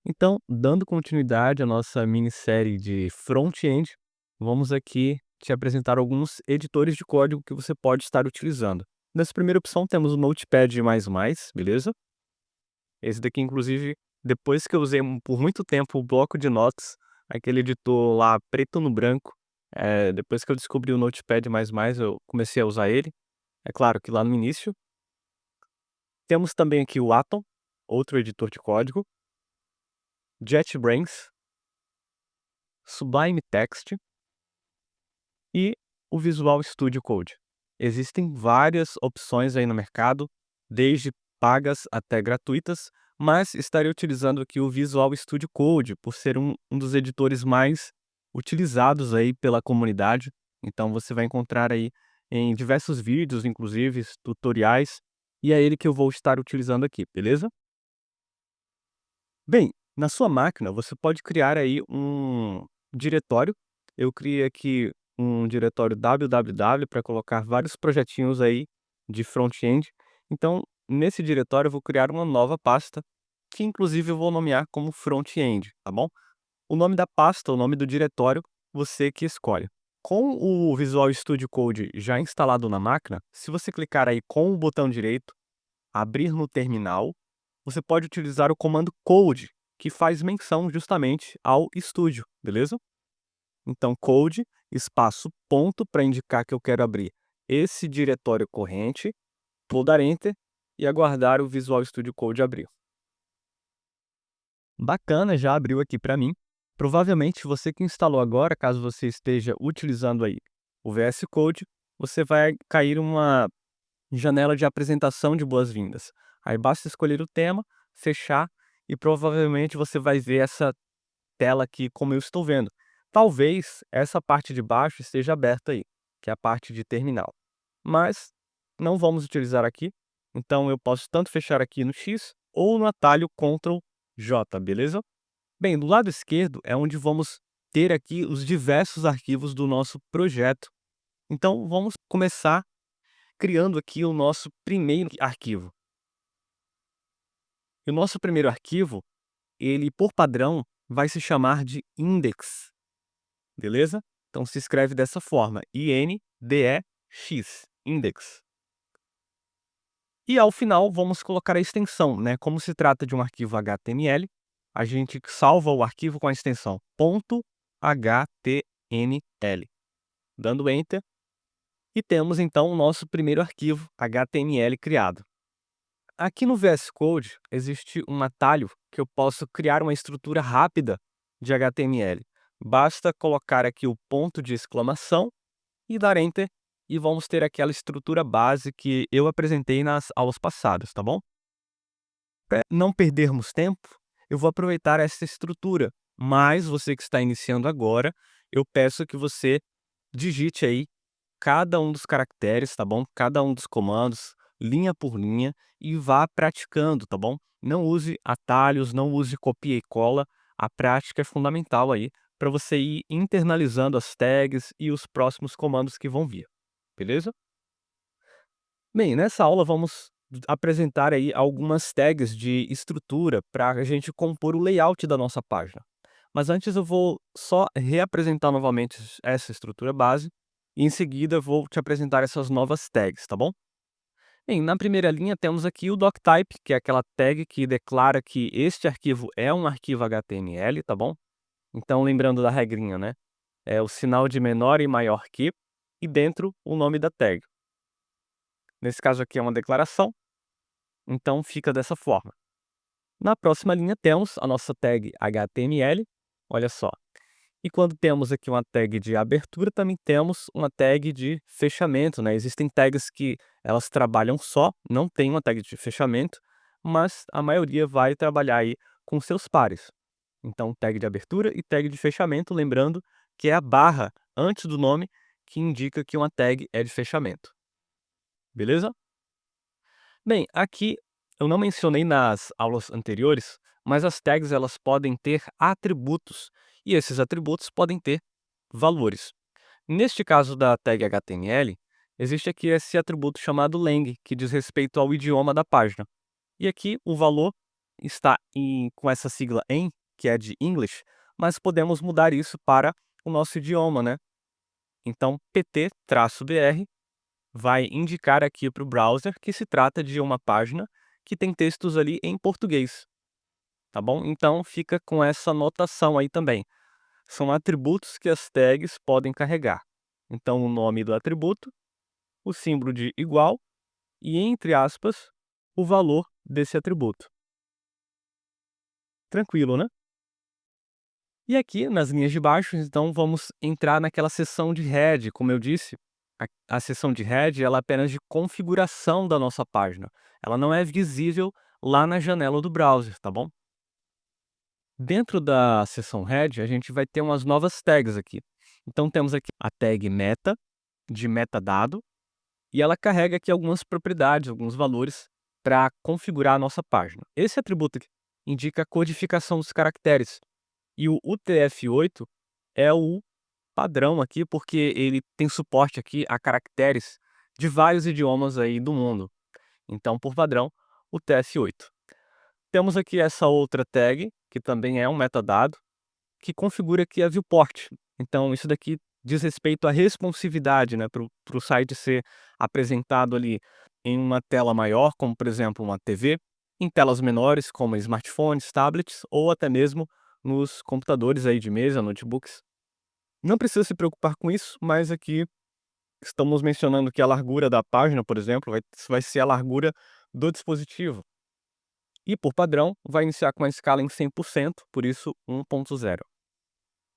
Então, dando continuidade à nossa minissérie de front-end, vamos aqui te apresentar alguns editores de código que você pode estar utilizando. Nessa primeira opção temos o Notepad++, beleza? Esse daqui, inclusive, depois que eu usei por muito tempo o bloco de notas, aquele editor lá preto no branco, depois que eu descobri o Notepad++, eu comecei a usar ele. É claro que lá no início. Temos também aqui o Atom, outro editor de código, JetBrains, Sublime Text e o Visual Studio Code. Existem várias opções aí no mercado, desde pagas até gratuitas, mas estarei utilizando aqui o Visual Studio Code por ser um dos editores mais utilizados aí pela comunidade. Então você vai encontrar aí em diversos vídeos, inclusive tutoriais, e é ele que eu vou estar utilizando aqui, beleza? Bem, na sua máquina você pode criar aí um diretório. Eu criei aqui um diretório www para colocar vários projetinhos aí de front-end. Então, nesse diretório eu vou criar uma nova pasta, que inclusive eu vou nomear como front-end, tá bom? O nome da pasta, o nome do diretório, você que escolhe. Com o Visual Studio Code já instalado na máquina, se você clicar aí com o botão direito, abrir no terminal, você pode utilizar o comando code, que faz menção justamente ao estúdio, beleza? Então, code, espaço, ponto, para indicar que eu quero abrir esse diretório corrente, vou dar Enter e aguardar o Visual Studio Code abrir. Bacana, já abriu aqui para mim. Provavelmente você que instalou agora, caso você esteja utilizando aí o VS Code, você vai cair uma janela de apresentação de boas-vindas. Aí basta escolher o tema, fechar e provavelmente você vai ver essa tela aqui como eu estou vendo. Talvez essa parte de baixo esteja aberta aí, que é a parte de terminal. Mas não vamos utilizar aqui, então eu posso tanto fechar aqui no X ou no atalho Ctrl J, beleza? Bem, do lado esquerdo é onde vamos ter aqui os diversos arquivos do nosso projeto. Então vamos começar criando aqui o nosso primeiro arquivo. E o nosso primeiro arquivo, ele por padrão vai se chamar de index, beleza? Então se escreve dessa forma, INDEX, index. E ao final vamos colocar a extensão, né? Como se trata de um arquivo HTML, a gente salva o arquivo com a extensão .html. Dando Enter, e temos então o nosso primeiro arquivo HTML criado. Aqui no VS Code existe um atalho que eu posso criar uma estrutura rápida de HTML. Basta colocar aqui o ponto de exclamação e dar Enter, e vamos ter aquela estrutura base que eu apresentei nas aulas passadas, tá bom? Para não perdermos tempo, eu vou aproveitar essa estrutura, mas você que está iniciando agora, eu peço que você digite aí cada um dos caracteres, tá bom? Cada um dos comandos, linha por linha, e vá praticando, tá bom? Não use atalhos, não use copia e cola. A prática é fundamental aí para você ir internalizando as tags e os próximos comandos que vão vir, beleza? Bem, nessa aula vamos apresentar aí algumas tags de estrutura para a gente compor o layout da nossa página. Mas antes eu vou só reapresentar novamente essa estrutura base e em seguida vou te apresentar essas novas tags, tá bom? Bem, na primeira linha temos aqui o doctype, que é aquela tag que declara que este arquivo é um arquivo HTML, tá bom? Então lembrando da regrinha, né? É o sinal de menor e maior que e dentro o nome da tag. Nesse caso aqui é uma declaração, então fica dessa forma. Na próxima linha temos a nossa tag HTML, olha só. E quando temos aqui uma tag de abertura, também temos uma tag de fechamento, né? Existem tags que elas trabalham só, não tem uma tag de fechamento, mas a maioria vai trabalhar aí com seus pares. Então, tag de abertura e tag de fechamento, lembrando que é a barra antes do nome que indica que uma tag é de fechamento. Beleza? Bem, aqui eu não mencionei nas aulas anteriores, mas as tags elas podem ter atributos, e esses atributos podem ter valores. Neste caso da tag HTML, existe aqui esse atributo chamado lang, que diz respeito ao idioma da página. E aqui o valor está com essa sigla em, que é de English, mas podemos mudar isso para o nosso idioma, né? Então, pt-br vai indicar aqui para o browser que se trata de uma página que tem textos ali em português, tá bom? Então, fica com essa anotação aí também. São atributos que as tags podem carregar. Então, o nome do atributo, o símbolo de igual e, entre aspas, o valor desse atributo. Tranquilo, né? E aqui, nas linhas de baixo, então, vamos entrar naquela seção de head. Como eu disse, a seção de head ela é apenas de configuração da nossa página. Ela não é visível lá na janela do browser, tá bom? Dentro da seção head, a gente vai ter umas novas tags aqui. Então, temos aqui a tag meta, de metadado, e ela carrega aqui algumas propriedades, alguns valores para configurar a nossa página. Esse atributo aqui indica a codificação dos caracteres, e o UTF-8 é o padrão aqui, porque ele tem suporte aqui a caracteres de vários idiomas aí do mundo. Então, por padrão, o TF-8. Temos aqui essa outra tag, que também é um metadado, que configura aqui a viewport. Então, isso daqui diz respeito à responsividade, né, para o site ser apresentado ali em uma tela maior, como por exemplo uma TV, em telas menores, como smartphones, tablets, ou até mesmo nos computadores aí de mesa, notebooks. Não precisa se preocupar com isso, mas aqui estamos mencionando que a largura da página, por exemplo, vai ser a largura do dispositivo. E por padrão, vai iniciar com a escala em 100%, por isso 1.0.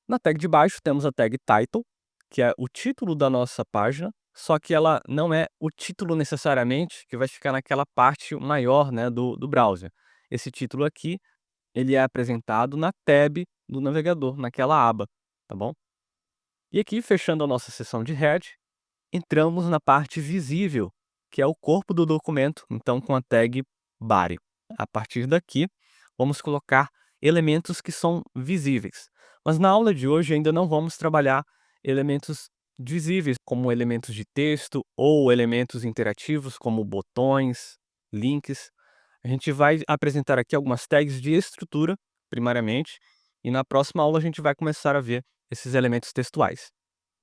Na tag de baixo temos a tag title, que é o título da nossa página, só que ela não é o título necessariamente que vai ficar naquela parte maior, né, do browser. Esse título aqui, ele é apresentado na tab do navegador, naquela aba, tá bom? E aqui, fechando a nossa seção de head, entramos na parte visível, que é o corpo do documento, então com a tag body. A partir daqui, vamos colocar elementos que são visíveis. Mas na aula de hoje ainda não vamos trabalhar elementos visíveis, como elementos de texto ou elementos interativos, como botões, links. A gente vai apresentar aqui algumas tags de estrutura, primariamente, e na próxima aula a gente vai começar a ver esses elementos textuais.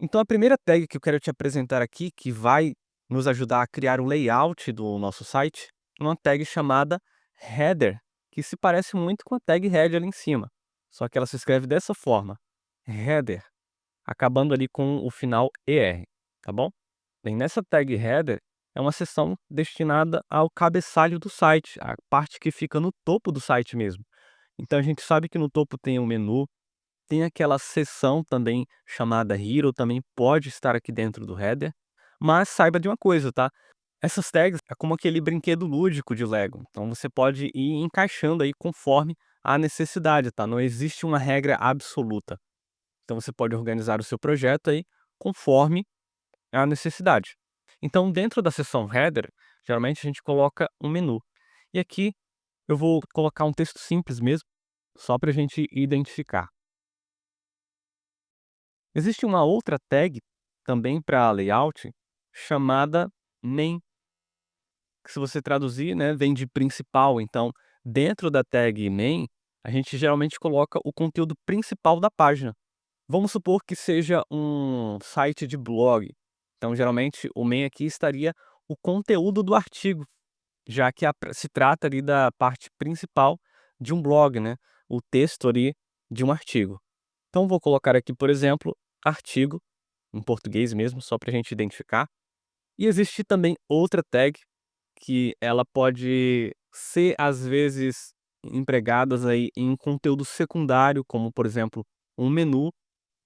Então a primeira tag que eu quero te apresentar aqui, que vai nos ajudar a criar o layout do nosso site, é uma tag chamada header, que se parece muito com a tag head ali em cima, só que ela se escreve dessa forma, header, acabando ali com o final ER, tá bom? Bem, nessa tag header é uma seção destinada ao cabeçalho do site, a parte que fica no topo do site mesmo. Então a gente sabe que no topo tem o menu, tem aquela seção também chamada Hero, também pode estar aqui dentro do header, mas saiba de uma coisa, tá? Essas tags é como aquele brinquedo lúdico de Lego, então você pode ir encaixando aí conforme a necessidade, tá? Não existe uma regra absoluta. Então você pode organizar o seu projeto aí conforme a necessidade. Então dentro da seção header, geralmente a gente coloca um menu. E aqui eu vou colocar um texto simples mesmo, só para a gente identificar. Existe uma outra tag, também para layout, chamada main, que se você traduzir, né, vem de principal. Então, dentro da tag main, a gente geralmente coloca o conteúdo principal da página. Vamos supor que seja um site de blog. Então, geralmente, o main aqui estaria o conteúdo do artigo, já que se trata ali da parte principal de um blog, né, o texto ali de um artigo. Então, vou colocar aqui, por exemplo, artigo, em português mesmo, só para a gente identificar. E existe também outra tag que ela pode ser, às vezes, empregadas aí em conteúdo secundário, como, por exemplo, um menu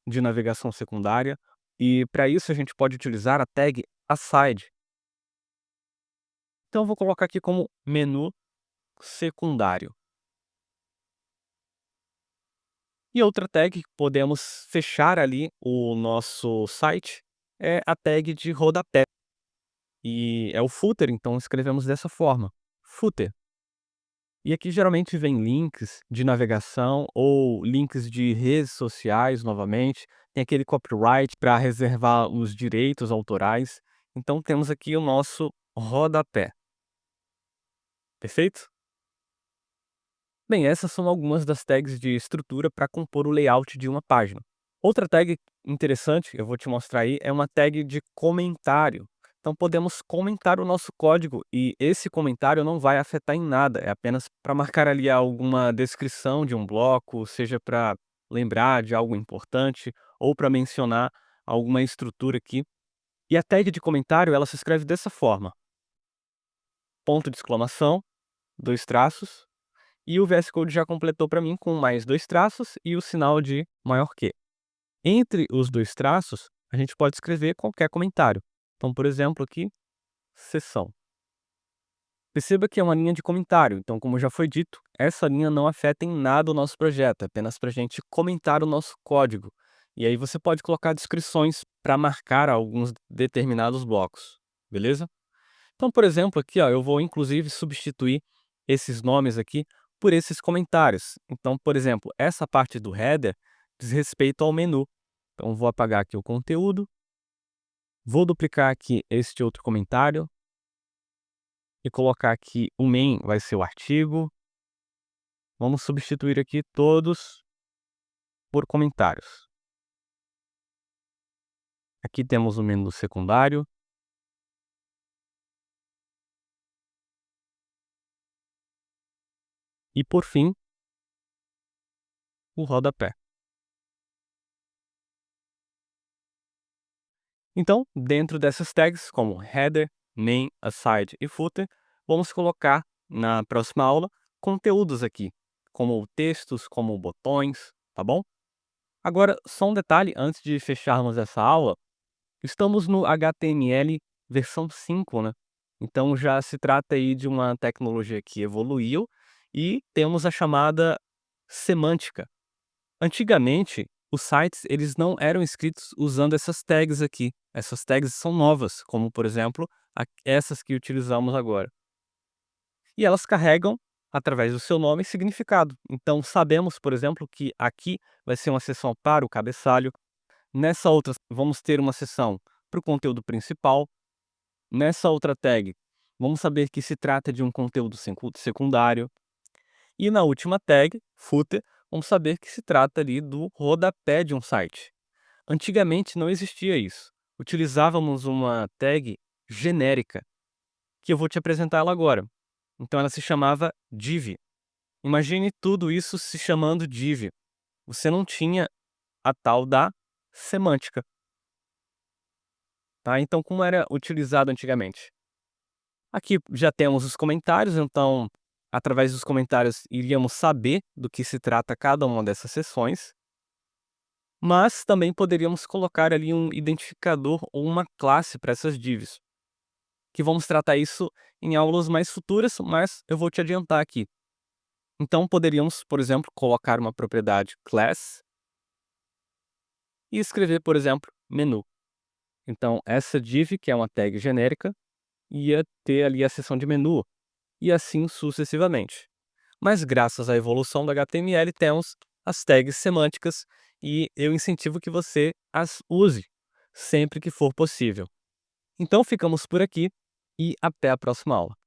de navegação secundária. E para isso a gente pode utilizar a tag aside. Então, eu vou colocar aqui como menu secundário. E outra tag que podemos fechar ali o nosso site é a tag de rodapé. E é o footer, então escrevemos dessa forma, footer. E aqui geralmente vem links de navegação ou links de redes sociais novamente, tem aquele copyright para reservar os direitos autorais. Então temos aqui o nosso rodapé. Perfeito? Bem, essas são algumas das tags de estrutura para compor o layout de uma página. Outra tag interessante, eu vou te mostrar aí, é uma tag de comentário. Então podemos comentar o nosso código e esse comentário não vai afetar em nada, é apenas para marcar ali alguma descrição de um bloco, seja para lembrar de algo importante ou para mencionar alguma estrutura aqui. E a tag de comentário, ela se escreve dessa forma: ponto de exclamação, dois traços, e o VS Code já completou para mim com mais dois traços e o sinal de maior que. Entre os dois traços, a gente pode escrever qualquer comentário. Então, por exemplo, aqui, seção. Perceba que é uma linha de comentário, então, como já foi dito, essa linha não afeta em nada o nosso projeto, é apenas para a gente comentar o nosso código. E aí você pode colocar descrições para marcar alguns determinados blocos, beleza? Então, por exemplo, aqui, ó, eu vou inclusive substituir esses nomes aqui por esses comentários. Então, por exemplo, essa parte do header diz respeito ao menu. Então, vou apagar aqui o conteúdo, vou duplicar aqui este outro comentário e colocar aqui o main vai ser o artigo. Vamos substituir aqui todos por comentários. Aqui temos o menu secundário. E, por fim, o rodapé. Então, dentro dessas tags, como header, main, aside e footer, vamos colocar na próxima aula conteúdos aqui, como textos, como botões, tá bom? Agora, só um detalhe antes de fecharmos essa aula, estamos no HTML versão 5, né? Então já se trata aí de uma tecnologia que evoluiu e temos a chamada semântica. Antigamente, os sites eles não eram escritos usando essas tags aqui. Essas tags são novas, como por exemplo, essas que utilizamos agora. E elas carregam, através do seu nome, significado. Então sabemos, por exemplo, que aqui vai ser uma seção para o cabeçalho, nessa outra vamos ter uma seção para o conteúdo principal, nessa outra tag vamos saber que se trata de um conteúdo secundário, e na última tag, footer, vamos saber que se trata ali do rodapé de um site. Antigamente não existia isso. Utilizávamos uma tag genérica, que eu vou te apresentar ela agora. Então ela se chamava div. Imagine tudo isso se chamando div. Você não tinha a tal da semântica, tá? Então como era utilizado antigamente? Aqui já temos os comentários, então através dos comentários iríamos saber do que se trata cada uma dessas seções. Mas também poderíamos colocar ali um identificador ou uma classe para essas divs, que vamos tratar isso em aulas mais futuras, mas eu vou te adiantar aqui. Então poderíamos, por exemplo, colocar uma propriedade class e escrever, por exemplo, menu. Então essa div, que é uma tag genérica, ia ter ali a seção de menu, e assim sucessivamente. Mas graças à evolução do HTML temos as tags semânticas e eu incentivo que você as use sempre que for possível. Então ficamos por aqui e até a próxima aula.